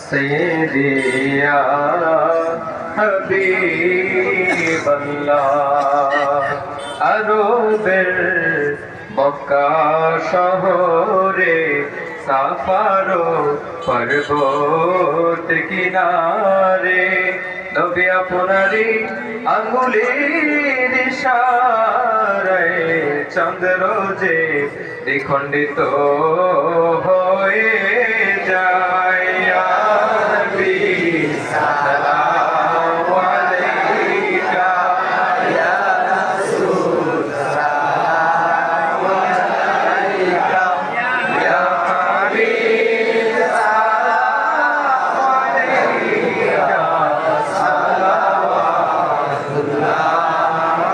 سيدي يا حبيب الله আরবের মক্কা শহরে সাফারো পর্বত কিনারে নবী আপনারি আঙ্গুলের ইশারায় চন্দ্র যে দ্বিখণ্ডিত হয়ে যায় ইয়া নবী সালামু আলাইকা ইয়া রাসূল সালামু আলাইকা ইয়া হাবিব সালামু আলাইকা সালাওয়াতুল্লাহ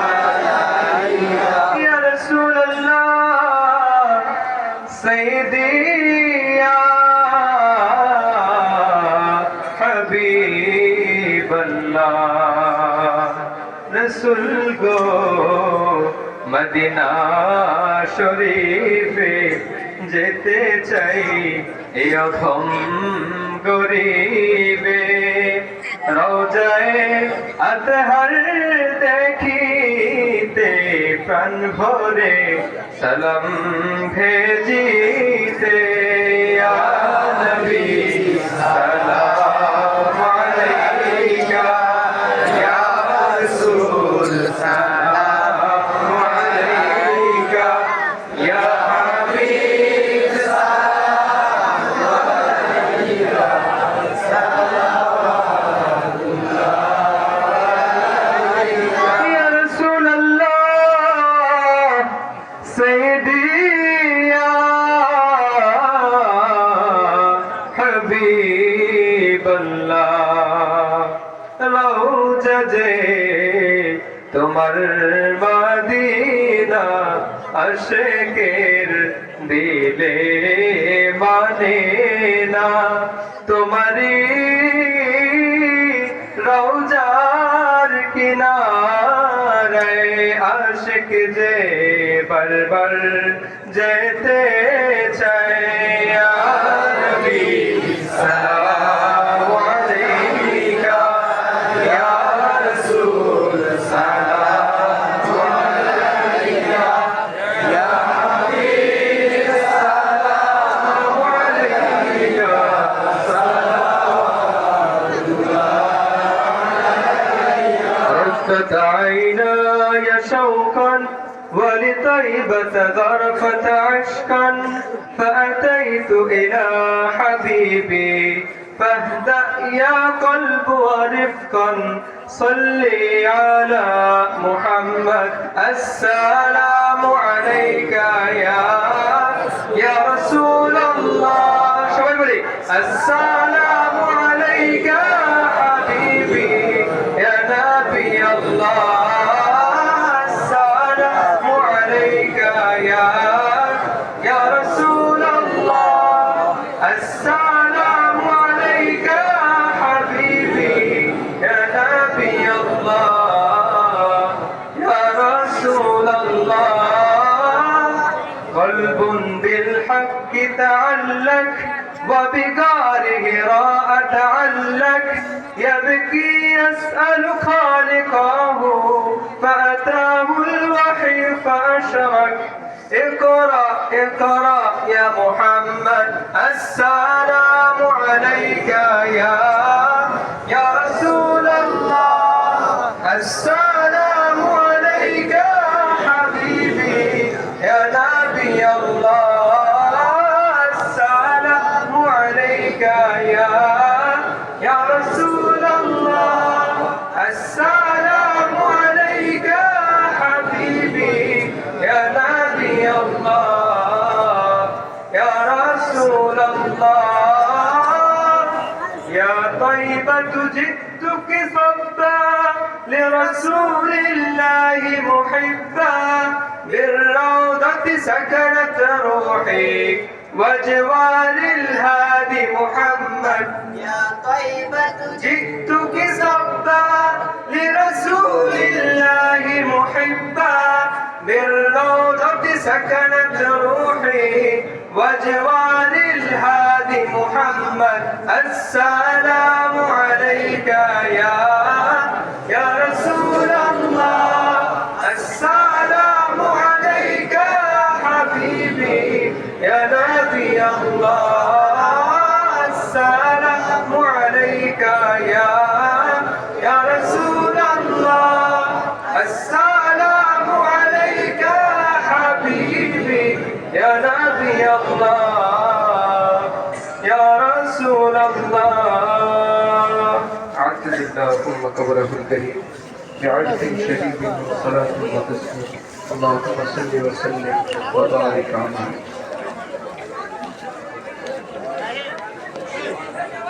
আলাইকা ইয়া রাসূলুল্লাহ সাইয়্যিদি ইয়া হাবিবাল্লাহ রসুল গো মদিনা শরীফে যেতে চাই এই অধম গরিবে রওজায়ে আতহার দেখিতে প্রাণ ভরে সালাম ভেজিতে ইয়া নবী সালাম আলাইকা ইয়া রাসূল সালাম আলাইকা ইয়া হাবিব সালাম আলাইকা সালাওয়াতুল্লাহ আলাইকা ইয়া রাসূলুল্লাহ সাইয়্যিদি ইয়া হাবিবাল্লাহ রওজা যে তোমার মদিনা আশিকের দিলে মানে না তোমারি রওজার কিনারে আশিক যে বারবার যেতে চায় ইয়া নবী সালামু আলাইকা ইয়া রাসূল সালামু আলাইকা ইয়া হাবিব সালামু আলাইকা সালাওয়াতুল্লাহ আলাইকা رفت عيناي شوقا ولطيبة ذرفت عشقا فأتيت إلى حبيبي فاهدأ يا قلب ورفقا صلي على محمد السلام عليك يا رسول الله شباب بولي السلام عليك يا حبيبي يا نبي الله السلام عليك يا رسول الله السلام عليك يا حبيبي يا نبي الله يا رسول الله قلب بالحق تعلق وبغاره راء تعلق يبكي يسأل خالقه فأتاه الوحي فأشرك اقرأ اقرأ يا محمد السلام عليك يا رسول الله السلام عليك يا حبيبي يا نبي الله السلام عليك يا رسول الله السلام عليك يا حبيبي يا نبي الله يا رسول الله يا طيبة جئتك صبا لرسول الله محبا بالروضة سكنت روحي وجوار الهادي محمد يا طيبة جئتك صبا لرسول الله محبا بالروضة سكنت روحي وجوار الهادي محمد السلام عليك يا رسول الله السلام عليك يا حبيبي يا نبي الله السلام عليك يا رسول الله السلام عليك يا حبيبي يا نبي الله يا رسول الله عتز اللهم قبره الكريم بعرف شديد من صلاة وتسليم اللهم صل وسلم وبارك عليه